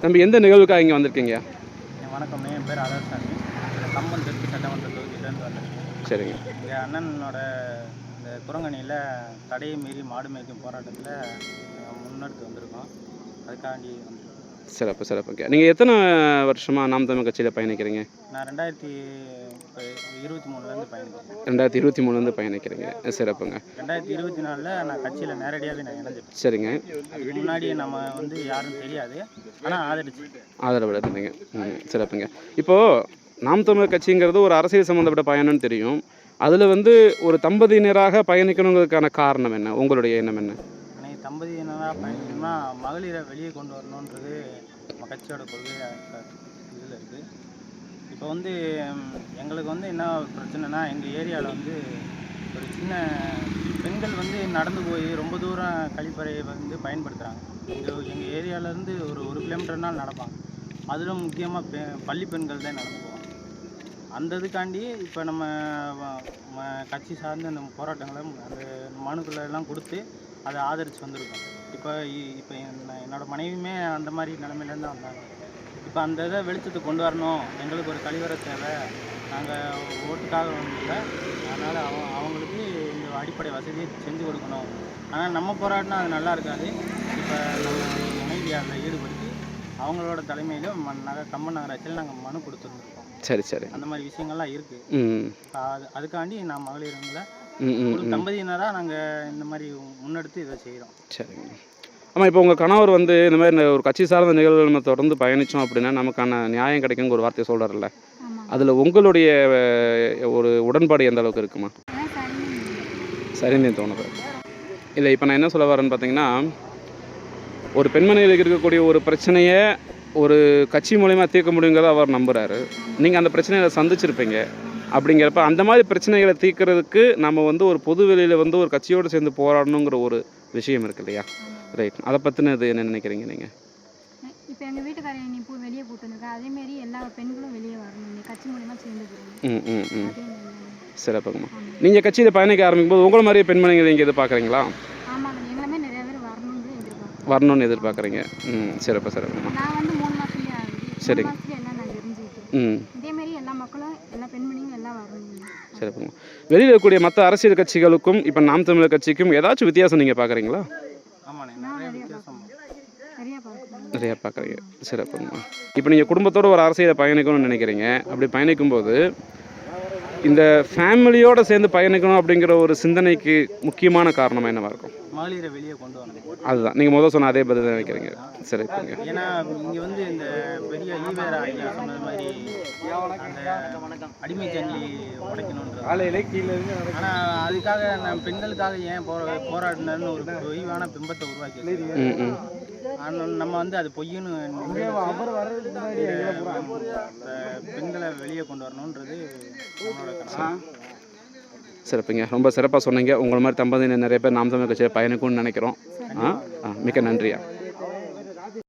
தம்பி எந்த நிகழ்வுக்காக இங்கே வந்திருக்கீங்க? வணக்கம், என் பேர் அழகசாமி. கம்பம் தெற்கு சட்டமன்ற தொகுதியிலேருந்து வந்திருக்கேன். சரிங்க. எங்கள் அண்ணனோட இந்த குரங்கணியில் தடையை மீறி மாடு மேய்க்கும் போராட்டத்தில் முன்னெடுத்து வந்திருக்கோம். அதுக்காண்டி வந்திருக்கோம். சிறப்பு சிறப்புங்க. நீங்கள் எத்தனை வருஷமாக நாம் தமிழ் கட்சியில் பயணிக்கிறீங்க? நான் 2023லேருந்து பயணிக்கிறேன். 2023லேருந்து பயணிக்கிறீங்க. சிறப்புங்க. 2024ல் நான் கட்சியில் நேரடியாகவே நான் இணைஞ்சிட்டேன். சரிங்க. அதுக்கு முன்னாடி நம்ம யாரும் தெரியாது, ஆனால் ஆதரவு இருந்தீங்க. சிறப்புங்க. இப்போது நாம் தமிழர் கட்சிங்கிறது ஒரு அரசியல் சம்மந்தப்பட்ட பயணம்னு தெரியும். அதில் ஒரு தம்பதியினராக பயணிக்கணுங்கிறதுக்கான காரணம் என்ன? உங்களுடைய எண்ணம் என்ன? தம்பதியினராக பயணிக்கணும்னா மகளிரை வெளியே கொண்டு வரணுன்றது நம்ம கட்சியோட கொள்கை இதில் இருக்குது. இப்போ எங்களுக்கு என்ன பிரச்சனைனா, எங்கள் ஏரியாவில் ஒரு சின்ன பெண்கள் நடந்து போய் ரொம்ப தூரம் கழிப்பறையை பயன்படுத்துகிறாங்க. எங்கள் ஏரியாவிலேருந்து ஒரு கிலோமீட்டர்னால் நடப்பாங்க. அதிலும் முக்கியமாக பள்ளி பெண்கள் தான் நடந்து போவாங்க. அந்த இதுக்காண்டி இப்போ நம்ம கட்சி சார்ந்த அந்த போராட்டங்களை அந்த மனுக்களெல்லாம் கொடுத்து அதை ஆதரித்து வந்திருக்கோம். இப்போ என்னோடய மனைவியுமே அந்த மாதிரி நிலைமையிலேருந்து தான் வந்தாங்க. இப்போ அந்த இதை வெளிச்சத்துக்கு கொண்டு வரணும், எங்களுக்கு ஒரு கழிவறை தேவை, நாங்கள் ஓட்டுக்காக இல்லை, அதனால் அவங்களுக்கு இந்த அடிப்படை வசதியை செஞ்சு கொடுக்கணும். ஆனால் நம்ம போராட்டினா அது நல்லா இருக்காது. இப்போ நம்ம மனைவி அதில் ஈடுபடுத்தி அவங்களோட தலைமையிலும் கம்பம் நகராட்சியில் நாங்கள் மனு கொடுத்துருந்துருக்கோம். சரி சரி. அந்த மாதிரி விஷயங்கள்லாம் இருக்குது. அதுக்காண்டி நான் மகளிருங்களை ஒரு தம்பதியினராக நாங்கள் இந்த மாதிரி முன்னெடுத்து இதை செய்கிறோம். சரிங்க. ஆமாம், இப்போ உங்கள் கணவர் இந்த மாதிரி ஒரு கட்சி சார்ந்த நிகழ்வுகள் நம்ம தொடர்ந்து பயணித்தோம் அப்படின்னா நமக்கான நியாயம் கிடைக்குங்கிற ஒரு வார்த்தையை சொல்கிறார்ல, அதில் உங்களுடைய ஒரு உடன்பாடு எந்த அளவுக்கு இருக்குமா? சரின்னு தோணுது. இல்லை, இப்போ நான் என்ன சொல்ல வரேன்னு பார்த்தீங்கன்னா, ஒரு பெண்மணிகளுக்கு இருக்கக்கூடிய ஒரு பிரச்சனையை ஒரு கட்சி மூலயமா தீர்க்க முடியுங்கிறத அவர் நம்புகிறாரு. நீங்கள் அந்த பிரச்சனையை சந்திச்சிருப்பீங்க. அப்படிங்கிறப்ப அந்த மாதிரி பிரச்சனைகளை தீர்க்கறதுக்கு நம்ம ஒரு பொது வெளியில் ஒரு கட்சியோடு சேர்ந்து போராடணுங்கிற ஒரு விஷயம் இருக்கு இல்லையா? ரைட். அதை பற்றினது என்ன நினைக்கிறீங்க நீங்கள்? இப்போ எங்கள் வீட்டுக்காரர் நீ வெளியே போட்டுருக்கா, அதேமாரி எல்லா பெண்களும் வெளியே வரணும், நீ கட்சி மூலியமாக சேர்ந்து சிறப்புங்கம்மா. நீங்கள் கட்சியில் பயணிக்க ஆரம்பிக்கும் போது உங்களை மாதிரியே பெண்மணிகள் நீங்கள் எதிர்பார்க்குறீங்களா? ஆமாங்க, எங்களுமே நிறைய பேர் வரணும்னு எதிர்பார்க்குறீங்க. சிறப்பு சிறப்புங்கம்மா. நான் 3 மாதத்துலேயே ஆகுது. சரிங்க. எல்லாம் நான் தெரிஞ்சுக்கிட்டேன். இதேமாரி எல்லா மக்களும் எல்லா பெண்மணியும் எல்லாம் வரணும். சிறப்புங்க. வெளியில் இருக்கக்கூடிய மற்ற அரசியல் கட்சிகளுக்கும் இப்போ நாம் தமிழர் கட்சிக்கும் ஏதாச்சும் வித்தியாசம் நீங்கள் பார்க்குறீங்களா? நிறையா பார்க்குறீங்க. சிறப்புங்கம்மா. இப்போ நீங்கள் குடும்பத்தோடு ஒரு அரசியலை பயணிக்கணும்னு நினைக்கிறீங்க. அப்படி பயணிக்கும்போது இந்த ஃபேமிலியோடு சேர்ந்து பயணிக்கணும் அப்படிங்கிற ஒரு சிந்தனைக்கு முக்கியமான காரணமாக என்னவாக இருக்கும்? மகளிரை வெளியே கொண்டு வரணும். அதுதான் நீங்கள் முதல் சொன்ன அதே பதில் தான் வைக்கிறீங்க. சரி. ஏன்னா இங்கே இந்த பெரிய ஈவேரா ஐயா சொன்னது மாதிரி அந்த அடிமை சங்கிலி உடைக்கணுன்றது. ஆனால் அதுக்காக நான் பெண்களுக்காக ஏன் போராடினு ஒரு பொய்வான பிம்பத்தை உருவாக்கி நம்ம அது பொய்யுன்னு பெண்களை வெளியே கொண்டு வரணுன்றது நம்மளோட கனவு. சிறப்புங்க. ரொம்ப சிறப்பாக சொன்னீங்க. உங்களை மாதிரி தம்பதியினர் நிறைய பேர் நாம் தமிழர் கட்சியில் பயணிக்கும்னு நினைக்கிறோம். மிக்க நன்றியா.